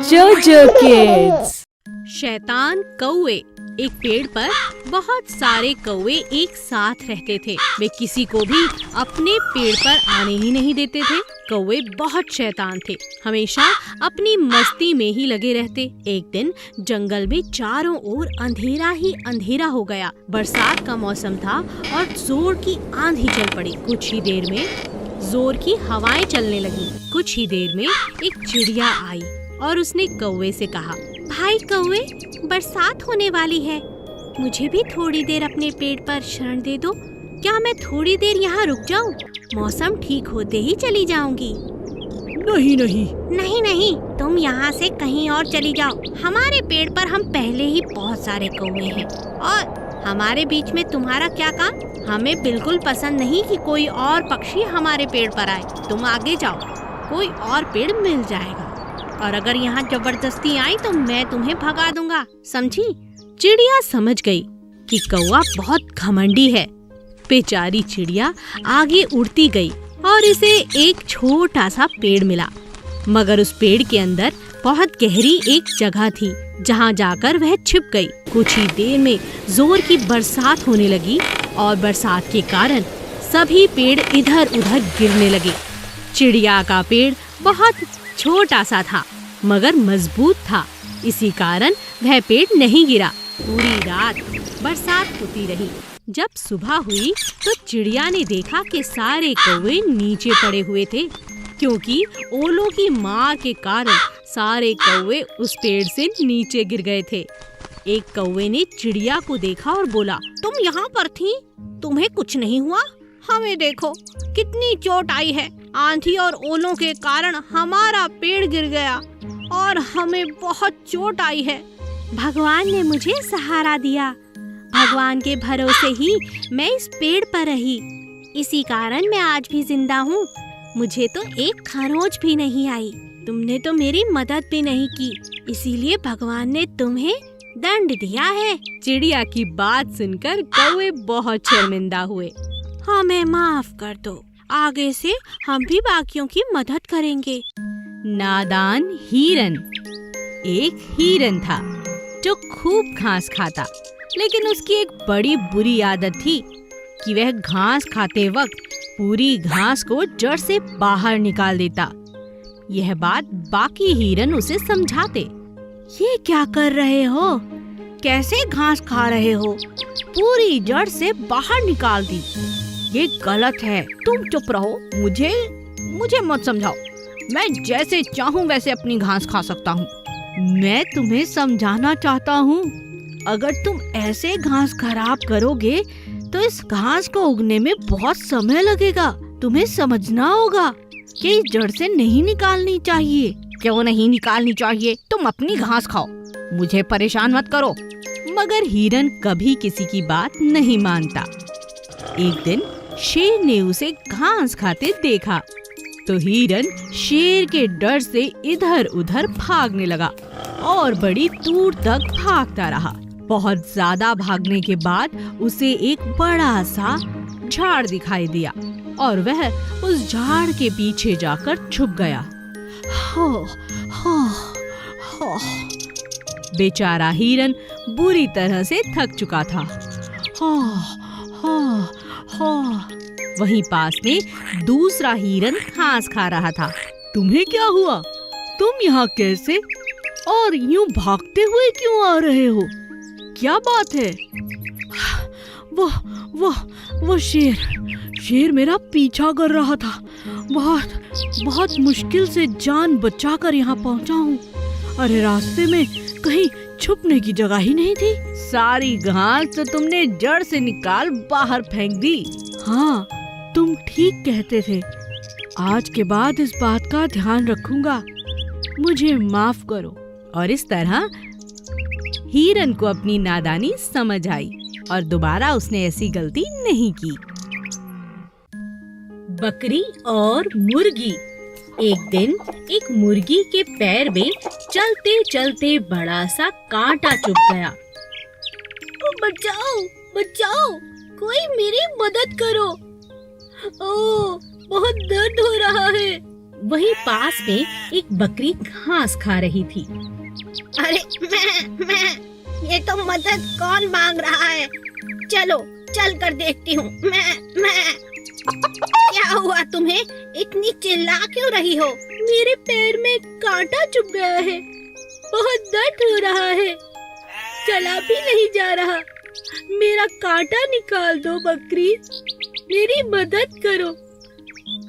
जोजो किड्स। शैतान कौवे। एक पेड़ पर बहुत सारे कौवे एक साथ रहते थे। वे किसी को भी अपने पेड़ पर आने ही नहीं देते थे। कौवे बहुत शैतान थे, हमेशा अपनी मस्ती में ही लगे रहते। एक दिन जंगल में चारों ओर अंधेरा ही अंधेरा हो गया। बरसात का मौसम था और जोर की आंधी चल पड़ी। कुछ ही देर में जोर की हवाएं चलने लगी। कुछ ही देर में एक चिड़िया आई और उसने कौवे से कहा, भाई कौवे, बरसात होने वाली है, मुझे भी थोड़ी देर अपने पेड़ पर शरण दे दो। क्या मैं थोड़ी देर यहाँ रुक जाऊँ? मौसम ठीक होते ही चली जाऊंगी। नहीं नहीं। नहीं नहीं, तुम यहाँ से कहीं और चली जाओ। हमारे पेड़ पर हम पहले ही बहुत सारे कौवे हैं और हमारे बीच में तुम्हारा क्या काम? हमें बिल्कुल पसंद नहीं कि कोई और पक्षी हमारे पेड़ पर आए। तुम आगे जाओ, कोई और पेड़ मिल जाएगा और अगर यहाँ जबरदस्ती आई तो मैं तुम्हें भगा दूंगा, समझी? चिड़िया समझ गई कि कौवा बहुत घमंडी है। बेचारी चिड़िया आगे उड़ती गई और इसे एक छोटा सा पेड़ मिला, मगर उस पेड़ के अंदर बहुत गहरी एक जगह थी जहाँ जाकर वह छिप गई। कुछ ही देर में जोर की बरसात होने लगी और बरसात के कारण सभी पेड़ इधर उधर गिरने लगे। चिड़िया का पेड़ बहुत छोटा सा था मगर मजबूत था, इसी कारण वह पेड़ नहीं गिरा। पूरी रात बरसात होती रही। जब सुबह हुई तो चिड़िया ने देखा कि सारे कौवे नीचे पड़े हुए थे, क्योंकि ओलों की मार के कारण सारे कौवे उस पेड़ से नीचे गिर गए थे। एक कौवे ने चिड़िया को देखा और बोला, तुम यहाँ पर थी, तुम्हें कुछ नहीं हुआ? हमें देखो, कितनी चोट आई है। आंधी और ओलों के कारण हमारा पेड़ गिर गया और हमें बहुत चोट आई है। भगवान ने मुझे सहारा दिया। भगवान के भरोसे ही मैं इस पेड़ पर रही, इसी कारण मैं आज भी जिंदा हूँ। मुझे तो एक खरोंच भी नहीं आई। तुमने तो मेरी मदद भी नहीं की, इसीलिए भगवान ने तुम्हें दंड दिया है। चिड़िया की बात सुनकर कौवे बहुत शर्मिंदा हुए। हमें माफ कर दो, आगे से हम भी बाकियों की मदद करेंगे। नादान हिरन। एक हिरन था जो खूब घास खाता, लेकिन उसकी एक बड़ी बुरी आदत थी कि वह घास खाते वक्त पूरी घास को जड़ से बाहर निकाल देता। यह बात बाकी हिरन उसे समझाते। ये क्या कर रहे हो? कैसे घास खा रहे हो? पूरी जड़ से बाहर निकाल दी, ये गलत है। तुम चुप रहो, मुझे मत समझाओ। मैं जैसे चाहूँ वैसे अपनी घास खा सकता हूँ। मैं तुम्हें समझाना चाहता हूँ, अगर तुम ऐसे घास खराब करोगे तो इस घास को उगने में बहुत समय लगेगा। तुम्हें समझना होगा कि जड़ से नहीं निकालनी चाहिए। क्यों नहीं निकालनी चाहिए? तुम अपनी घास खाओ, मुझे परेशान मत करो। मगर हिरन कभी किसी की बात नहीं मानता। एक दिन शेर ने उसे घास खाते देखा तो हिरन शेर के डर से इधर उधर भागने लगा और बड़ी दूर तक भागता रहा। बहुत ज्यादा भागने के बाद उसे एक बड़ा सा झाड़ दिखाई दिया और वह उस झाड़ के पीछे जाकर छुप गया। हो, हो, हो। बेचारा हिरन बुरी तरह से थक चुका था। हो, हो, हो। वहीं पास में दूसरा हिरन घास खा रहा था। तुम्हें क्या हुआ? तुम यहाँ कैसे और यूं भागते हुए क्यों आ रहे हो? क्या बात है? वो शेर मेरा पीछा कर रहा था। बहुत मुश्किल से जान बचाकर यहाँ पहुँचा हूँ। अरे रास्ते में कहीं छुपने की जगह ही नहीं थी। सारी घास तो तुमने जड़ से निकाल बाहर फेंक दी। हाँ, तुम ठीक कहते थे। आज के बाद इस बात का ध्यान रखूंगा। मुझे माफ करो। और इस तरह हिरन को अपनी नादानी समझ आई और दोबारा उसने ऐसी गलती नहीं की। बकरी और मुर्गी। एक दिन एक मुर्गी के पैर में चलते चलते बड़ा सा कांटा चुभ गया। बचाओ, बचाओ, कोई मेरी मदद करो। ओह, बहुत दर्द हो रहा है। वहीं पास में एक बकरी घास खा रही थी। अरे मैं ये तो मदद कौन मांग रहा है? चलो चल कर देखती हूँ। मैं क्या हुआ तुम्हें? इतनी चिल्ला क्यों रही हो? मेरे पैर में कांटा चुभ गया है, बहुत दर्द हो रहा है, चला भी नहीं जा रहा। मेरा कांटा निकाल दो बकरी, मेरी मदद करो,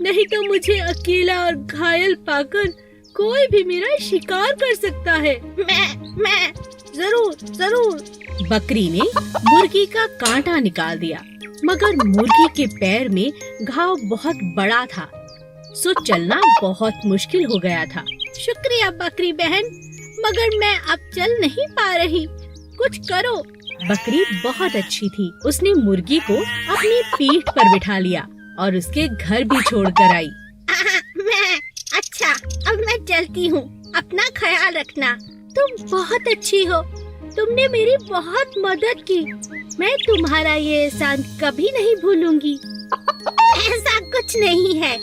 नहीं तो मुझे अकेला और घायल पाकर कोई भी मेरा शिकार कर सकता है। मैं जरूर। बकरी ने मुर्गी का कांटा निकाल दिया, मगर मुर्गी के पैर में घाव बहुत बड़ा था, सो चलना बहुत मुश्किल हो गया था। शुक्रिया बकरी बहन, मगर मैं अब चल नहीं पा रही, कुछ करो। बकरी बहुत अच्छी थी, उसने मुर्गी को अपनी पीठ पर बिठा लिया और उसके घर भी छोड़ कर आई। अच्छा, अब मैं चलती हूँ, अपना ख्याल रखना। तुम बहुत अच्छी हो, तुमने मेरी बहुत मदद की, मैं तुम्हारा ये एहसान कभी नहीं भूलूंगी। ऐसा कुछ नहीं है,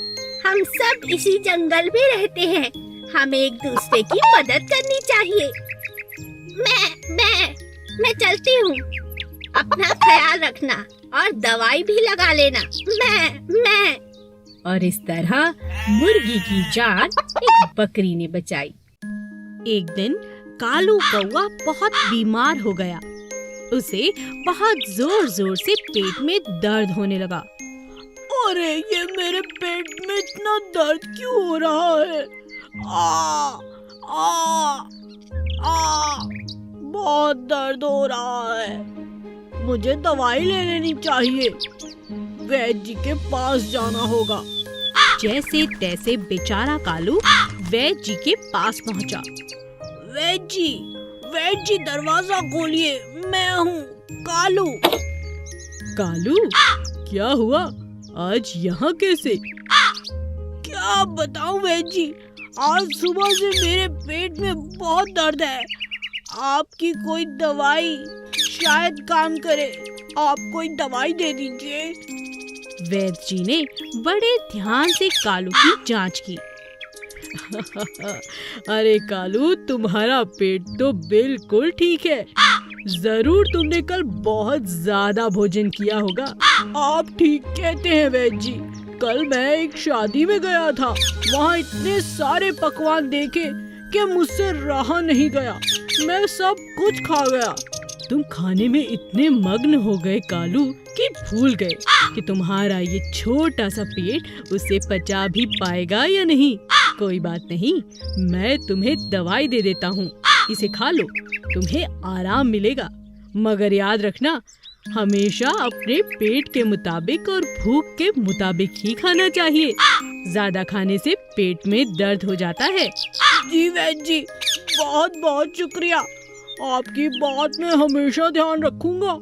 हम सब इसी जंगल में रहते हैं, हमें एक दूसरे की मदद करनी चाहिए। मैं चलती हूँ, अपना ख्याल रखना और दवाई भी लगा लेना। मैं और इस तरह मुर्गी की जान एक बकरी ने बचाई। एक दिन कालू कौवा बहुत बीमार हो गया, उसे बहुत जोर जोर से पेट में दर्द होने लगा। अरे ये मेरे पेट में इतना दर्द क्यों हो रहा है? बहुत दर्द हो रहा है, मुझे दवाई ले लेनी चाहिए, वैद्य जी के पास जाना होगा। जैसे तैसे बेचारा कालू वैद्य जी के पास पहुंचा। वैद्य जी दरवाजा खोलिए, मैं हूँ कालू। कालू, क्या हुआ? आज यहाँ कैसे? क्या बताऊं वैद्य जी, आज सुबह से मेरे पेट में बहुत दर्द है, आपकी कोई दवाई शायद काम करे, आप कोई दवाई दे दीजिए। वैद्य जी ने बड़े ध्यान से कालू की जांच की। अरे कालू, तुम्हारा पेट तो बिल्कुल ठीक है, जरूर तुमने कल बहुत ज्यादा भोजन किया होगा। आप ठीक कहते हैं वैद्य जी, कल मैं एक शादी में गया था, वहाँ इतने सारे पकवान देखे कि मुझसे रहा नहीं गया, मैं सब कुछ खा गया। तुम खाने में इतने मग्न हो गए कालू कि भूल गए कि तुम्हारा ये छोटा सा पेट उसे पचा भी पाएगा या नहीं। कोई बात नहीं, मैं तुम्हें दवाई दे देता हूँ, इसे खा लो, तुम्हें आराम मिलेगा। मगर याद रखना, हमेशा अपने पेट के मुताबिक और भूख के मुताबिक ही खाना चाहिए, ज्यादा खाने से पेट में दर्द हो जाता है। जी वैद्य जी, बहुत बहुत शुक्रिया, आपकी बात मैं हमेशा ध्यान रखूंगा।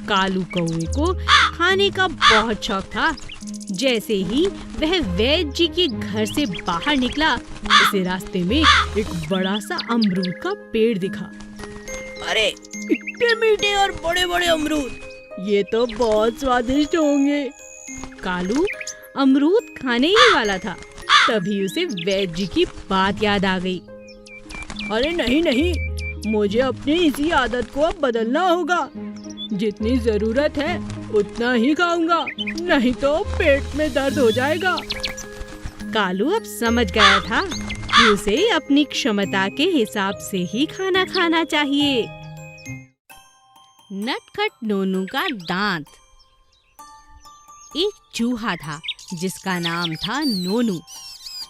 कालू कौवे को खाने का बहुत शौक था। जैसे ही वह वैद्य जी के घर से बाहर निकला, उसे रास्ते में एक बड़ा सा अमरूद का पेड़ दिखा। अरे इतने मीठे और बड़े बड़े अमरूद, ये तो बहुत स्वादिष्ट होंगे। कालू अमरूद खाने ही वाला था, तभी उसे वैद्य जी की बात याद आ गई। अरे नहीं, मुझे अपनी इसी आदत को अब बदलना होगा, जितनी जरूरत है उतना ही खाऊंगा, नहीं तो पेट में दर्द हो जाएगा। कालू अब समझ गया था कि उसे अपनी क्षमता के हिसाब से ही खाना खाना चाहिए। नटखट नोनू का दांत। एक चूहा था जिसका नाम था नोनू।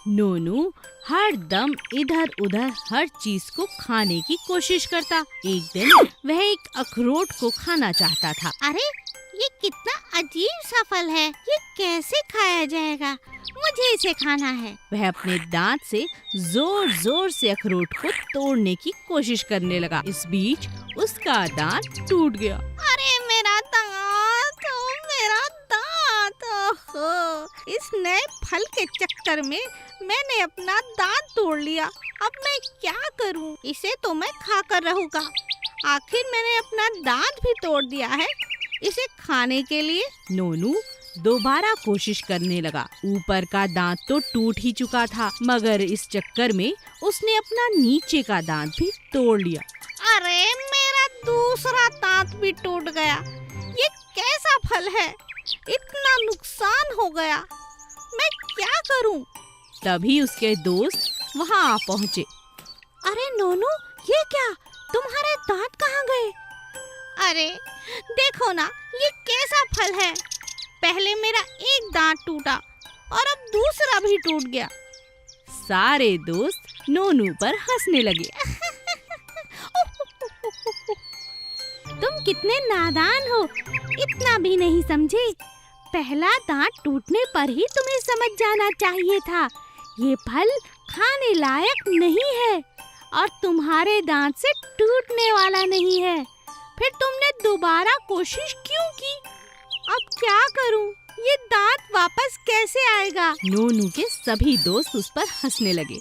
नोनू हर दम इधर उधर हर चीज को खाने की कोशिश करता। एक दिन वह एक अखरोट को खाना चाहता था। अरे ये कितना अजीब सा फल है, ये कैसे खाया जाएगा? मुझे इसे खाना है। वह अपने दांत से जोर जोर से अखरोट को तोड़ने की कोशिश करने लगा। इस बीच उसका दांत टूट गया। अरे मेरा दांत, मेरा दांत! ओहो, इस नए फल के चक्कर में मैंने अपना दांत तोड़ लिया। अब मैं क्या करूं? इसे तो मैं खा कर रहूंगा। आखिर मैंने अपना दांत भी तोड़ दिया है, इसे खाने के लिए। नोनू दोबारा कोशिश करने लगा। ऊपर का दांत तो टूट ही चुका था, मगर इस चक्कर में उसने अपना नीचे का दांत भी तोड़ लिया। अरे मेरा दूसरा दांत भी टूट गया। ये कैसा फल है? इतना नुकसान हो गया, मैं क्या करूं? तभी उसके दोस्त वहाँ आ पहुँचे। अरे नोनू, ये क्या? तुम्हारे दांत कहाँ गए? अरे देखो ना, ये कैसा फल है? पहले मेरा एक दांत टूटा और अब दूसरा भी टूट गया। सारे दोस्त नोनू पर हंसने लगे। तुम कितने नादान हो, इतना भी नहीं समझे। पहला दांत टूटने पर ही तुम्हें समझ जाना चाहिए था, ये फल खाने लायक नहीं है और तुम्हारे दांत से टूटने वाला नहीं है। फिर तुमने दोबारा कोशिश क्यों की? अब क्या करूं? ये दांत वापस कैसे आएगा? नोनू के सभी दोस्त उस पर हंसने लगे।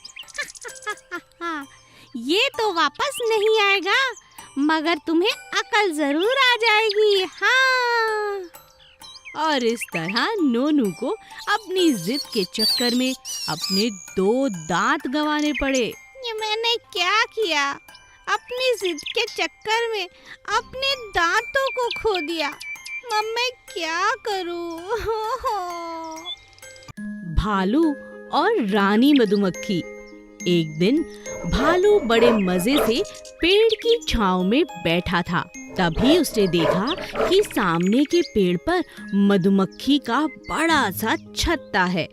ये तो वापस नहीं आएगा, मगर तुम्हें अकल जरूर आ जाएगी। हाँ। और इस तरह नोनू को अपनी जिद के चक्कर में अपने 2 दांत गंवाने पड़े। ये मैंने क्या किया? अपनी जिद के चक्कर में अपने दांतों को खो दिया। अब मैं क्या करूं? भालू और रानी मधुमक्खी। एक दिन भालू बड़े मजे से पेड़ की छांव में बैठा था। तभी उसने देखा कि सामने के पेड़ पर मधुमक्खी का बड़ा सा छत्ता है,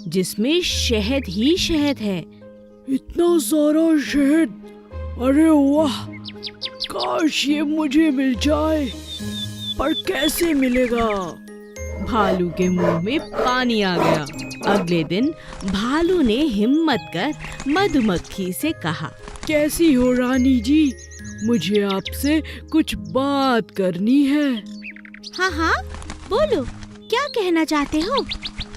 जिसमें शहद ही शहद है। इतना सारा शहद, अरे वाह, काश ये मुझे मिल जाए, पर कैसे मिलेगा? भालू के मुंह में पानी आ गया। अगले दिन भालू ने हिम्मत कर मधुमक्खी से कहा, कैसी हो रानी जी, मुझे आपसे कुछ बात करनी है। हाँ हाँ, बोलो, क्या कहना चाहते हो?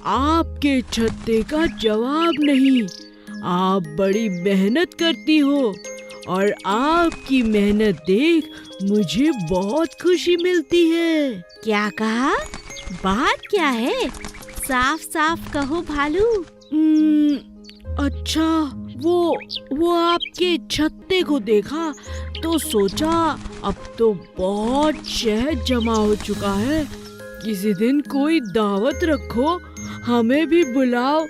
आपके छत्ते का जवाब नहीं। आप बड़ी मेहनत करती हो और आपकी मेहनत देख मुझे बहुत खुशी मिलती है। क्या कहा? बात क्या है? साफ साफ कहो भालू। अच्छा, वो आपके छत्ते को देखा तो सोचा अब तो बहुत शहद जमा हो चुका है, किसी दिन कोई दावत रखो, हमें भी बुलाओ,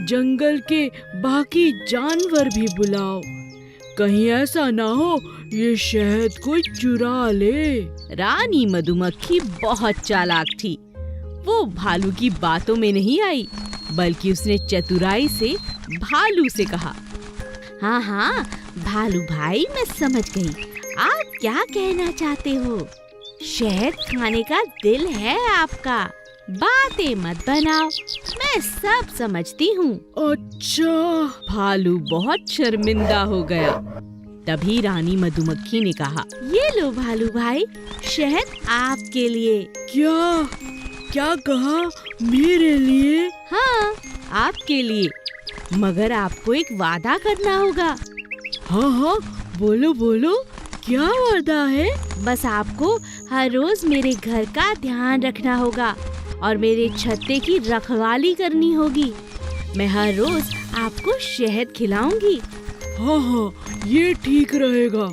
जंगल के बाकी जानवर भी बुलाओ, कहीं ऐसा ना हो ये शहद कोई चुरा ले। रानी मधुमक्खी बहुत चालाक थी। वो भालू की बातों में नहीं आई, बल्कि उसने चतुराई से भालू से कहा, हाँ हाँ भालू भाई, मैं समझ गई, आप क्या कहना चाहते हो। शहद खाने का दिल है आपका, बातें मत बनाओ, मैं सब समझती हूँ। अच्छा। भालू बहुत शर्मिंदा हो गया। तभी रानी मधुमक्खी ने कहा, ये लो भालू भाई, शहद आपके लिए। क्या कहा? मेरे लिए? हाँ, आपके लिए, मगर आपको एक वादा करना होगा। हाँ हाँ, बोलो बोलो, क्या वादा है? बस आपको हर रोज मेरे घर का ध्यान रखना होगा और मेरे छत्ते की रखवाली करनी होगी। मैं हर रोज आपको शहद खिलाऊंगी। हाँ हाँ, ये ठीक रहेगा।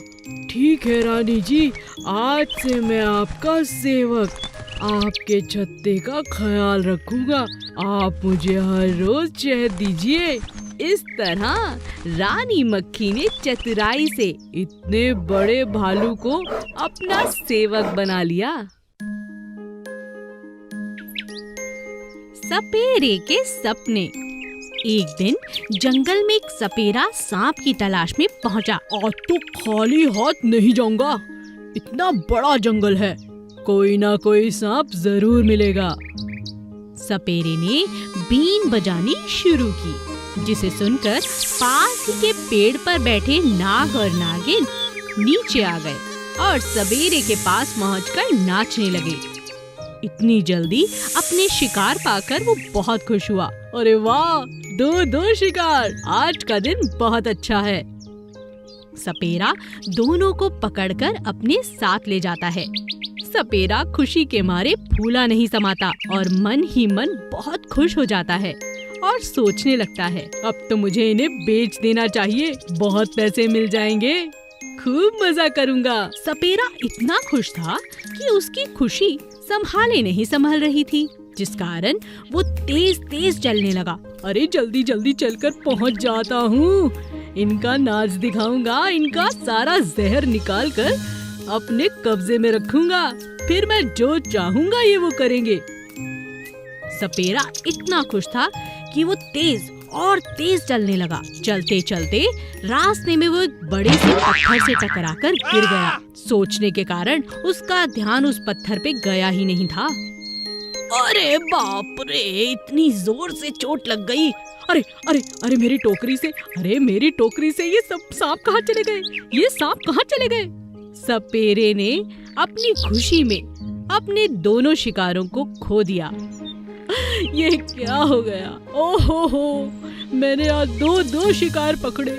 ठीक है रानी जी, आज से मैं आपका सेवक, आपके छत्ते का ख्याल रखूंगा। आप मुझे हर रोज शहद दीजिए। इस तरह रानी मक्खी ने चतुराई से इतने बड़े भालू को अपना सेवक बना लिया। सपेरे के सपने। एक दिन जंगल में एक सपेरा सांप की तलाश में पहुंचा। आज तो खाली हाथ नहीं जाऊंगा, इतना बड़ा जंगल है, कोई ना कोई सांप जरूर मिलेगा। सपेरे ने बीन बजानी शुरू की, जिसे सुनकर पास ही के पेड़ पर बैठे नाग और नागिन नीचे आ गए और सपेरे के पास पहुंचकर नाचने लगे। इतनी जल्दी अपने शिकार पाकर वो बहुत खुश हुआ। अरे वाह, दो शिकार, आज का दिन बहुत अच्छा है। सपेरा दोनों को पकड़कर अपने साथ ले जाता है। सपेरा खुशी के मारे फूला नहीं समाता और मन ही मन बहुत खुश हो जाता है और सोचने लगता है, अब तो मुझे इन्हें बेच देना चाहिए, बहुत पैसे मिल जाएंगे, खूब मजा करूंगा। सपेरा इतना खुश था कि उसकी खुशी संभाले नहीं संभल रही थी, जिस कारण वो तेज तेज चलने लगा। अरे जल्दी जल्दी चलकर पहुंच जाता हूँ, इनका नाच दिखाऊंगा, इनका सारा जहर निकाल कर अपने कब्जे में रखूंगा, फिर मैं जो चाहूंगा ये वो करेंगे। सपेरा इतना खुश था कि वो तेज और तेज चलने लगा। चलते चलते रास्ते में वो एक बड़े से पत्थर से टकराकर गिर गया। सोचने के कारण उसका ध्यान उस पत्थर पे गया ही नहीं था। अरे बाप रे, इतनी जोर से चोट लग गई। अरे अरे अरे मेरी टोकरी से ये सब सांप कहाँ चले गए? ये सांप कहाँ चले गए? सपेरे ने अपनी खुशी में अपने दोनों शिकारों को खो दिया। ये क्या हो गया? ओहो, मैंने आज दो शिकार पकड़े,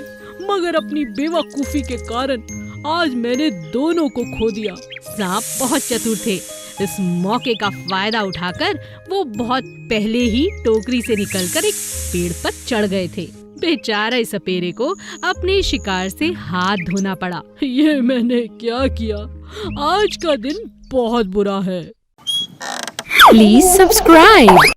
मगर अपनी बेवकूफी के कारण आज मैंने दोनों को खो दिया। सांप बहुत चतुर थे, इस मौके का फायदा उठाकर वो बहुत पहले ही टोकरी से निकलकर एक पेड़ पर चढ़ गए थे। बेचारे सपेरे को अपने शिकार से हाथ धोना पड़ा। ये मैंने क्या किया? आज का दिन बहुत बुरा है। Please subscribe.